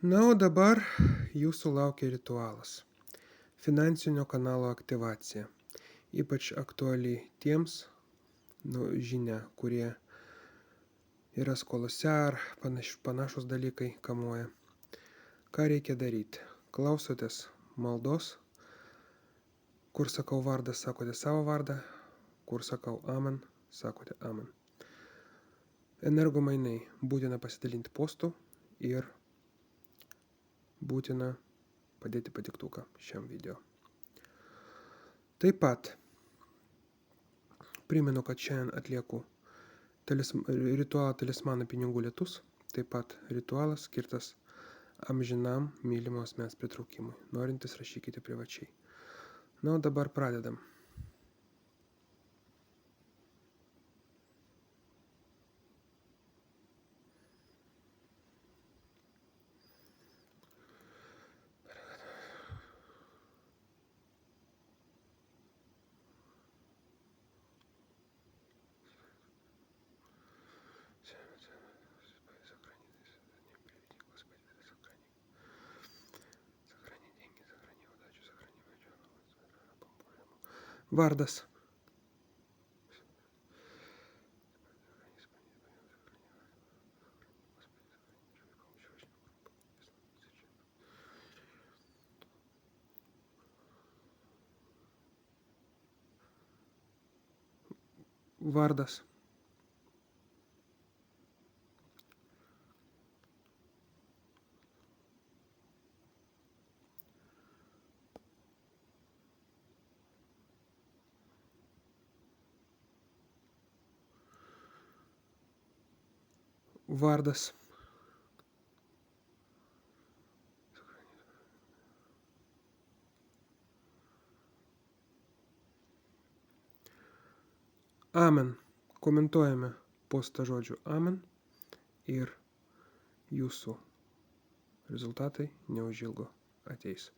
Na, o dabar jūsų laukia ritualas. Finansinio kanalo aktyvacija. Ypač aktuali tiems, žinia, kurie yra skolose ar panašus dalykai kamuoja. Ką reikia daryti? Klausotės maldos. Kur sakau vardą, sakote savo vardą. Kur sakau amen, sakote amen. Energomainai. Būtina pasidalinti postų ir būtina padėti patiktuką šiam video. Taip pat primenu, kad šiandien atlieku ritualą talismano pinigų lietus, taip pat ritualas skirtas amžinam mylimo asmens pritraukimui. Norintis rašykite privačiai. Na, o dabar pradedam. Vardas. Vardas. Vardas. Amen. Komentuojame postą žodžiu amen ir jūsų rezultatai neužilgo ateis.